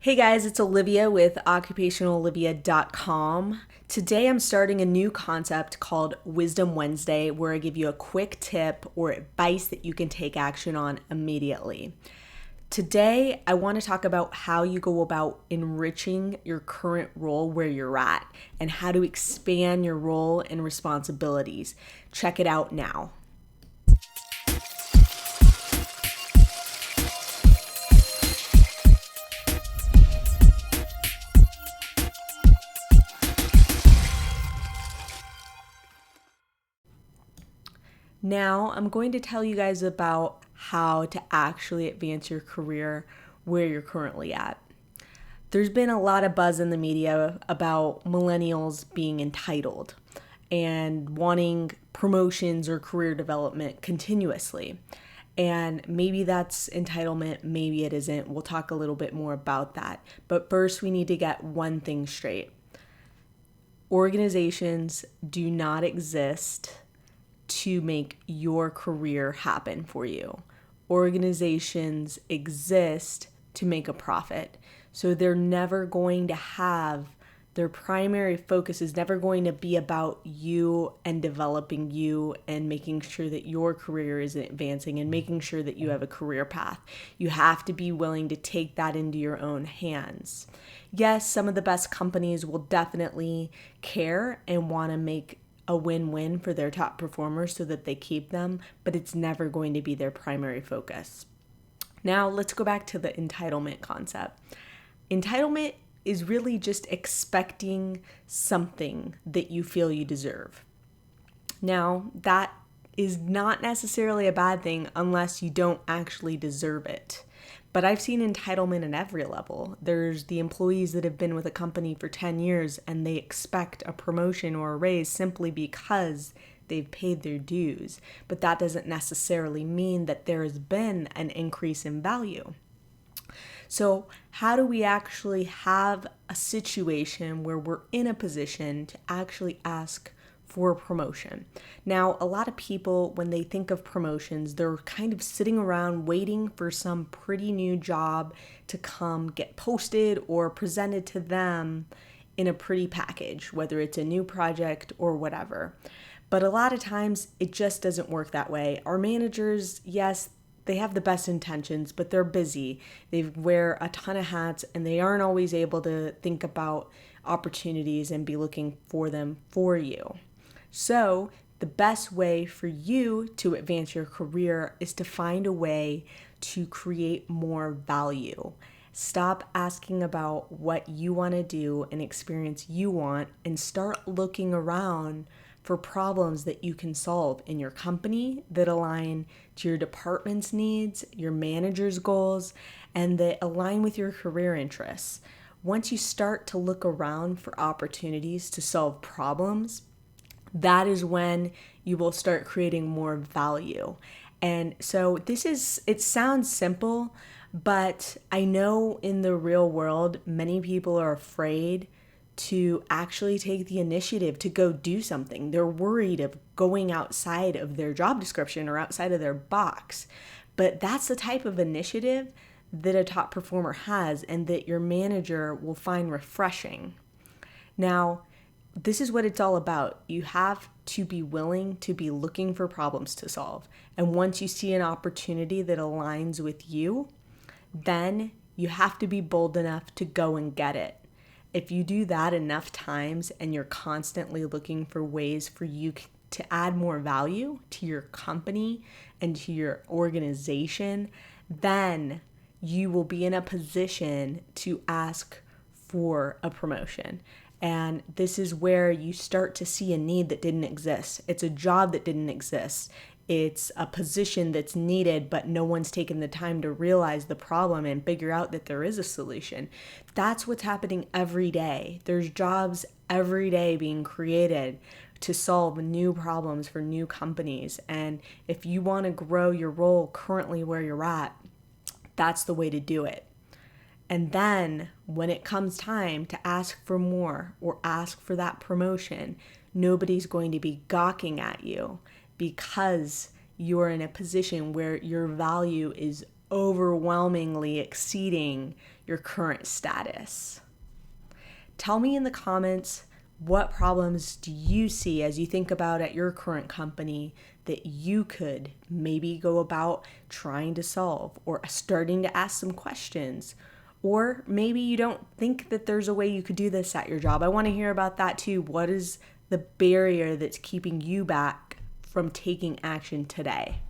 Hey guys, it's Olivia with occupationalolivia.com. Today I'm starting a new concept called Wisdom Wednesday where I give you a quick tip or advice that you can take action on immediately. Today I want to talk about how you go about enriching your current role where you're at and how to expand your role and responsibilities. Check it out now. Now, I'm going to tell you guys about how to actually advance your career where you're currently at. There's been a lot of buzz in the media about millennials being entitled and wanting promotions or career development continuously. And maybe that's entitlement, maybe it isn't. We'll talk a little bit more about that. But first, we need to get one thing straight. Organizations do not exist to make your career happen for you. Organizations exist to make a profit. So they're never going to have, their primary focus is never going to be about you and developing you and making sure that your career is advancing and making sure that you have a career path. You have to be willing to take that into your own hands. Yes, some of the best companies will definitely care and want to make a win-win for their top performers so that they keep them, but it's never going to be their primary focus. Now, let's go back to the entitlement concept. Entitlement is really just expecting something that you feel you deserve. Now, that is not necessarily a bad thing unless you don't actually deserve it. But I've seen entitlement at every level. There's the employees that have been with a company for 10 years and they expect a promotion or a raise simply because they've paid their dues. But that doesn't necessarily mean that there has been an increase in value. So how do we actually have a situation where we're in a position to actually ask for a promotion? Now, a lot of people, when they think of promotions, they're kind of sitting around waiting for some pretty new job to come get posted or presented to them in a pretty package, whether it's a new project or whatever. But a lot of times it just doesn't work that way. Our managers, yes, they have the best intentions, but they're busy. They wear a ton of hats and they aren't always able to think about opportunities and be looking for them for you. So the best way for you to advance your career is to find a way to create more value. Stop asking about what you want to do and experience you want and start looking around for problems that you can solve in your company that align to your department's needs, your manager's goals, and that align with your career interests. Once you start to look around for opportunities to solve problems, that is when you will start creating more value. And so it sounds simple, but I know in the real world, many people are afraid to actually take the initiative to go do something. They're worried of going outside of their job description or outside of their box. But that's the type of initiative that a top performer has and that your manager will find refreshing. Now, this is what it's all about. You have to be willing to be looking for problems to solve. And once you see an opportunity that aligns with you, then you have to be bold enough to go and get it. If you do that enough times and you're constantly looking for ways for you to add more value to your company and to your organization, then you will be in a position to ask for a promotion. And this is where you start to see a need that didn't exist. It's a job that didn't exist. It's a position that's needed, but no one's taken the time to realize the problem and figure out that there is a solution. That's what's happening every day. There's jobs every day being created to solve new problems for new companies. And if you want to grow your role currently where you're at, that's the way to do it. And then when it comes time to ask for more or ask for that promotion, nobody's going to be gawking at you because you're in a position where your value is overwhelmingly exceeding your current status. Tell me in the comments, what problems do you see as you think about at your current company that you could maybe go about trying to solve or starting to ask some questions? Or maybe you don't think that there's a way you could do this at your job. I want to hear about that too. What is the barrier that's keeping you back from taking action today?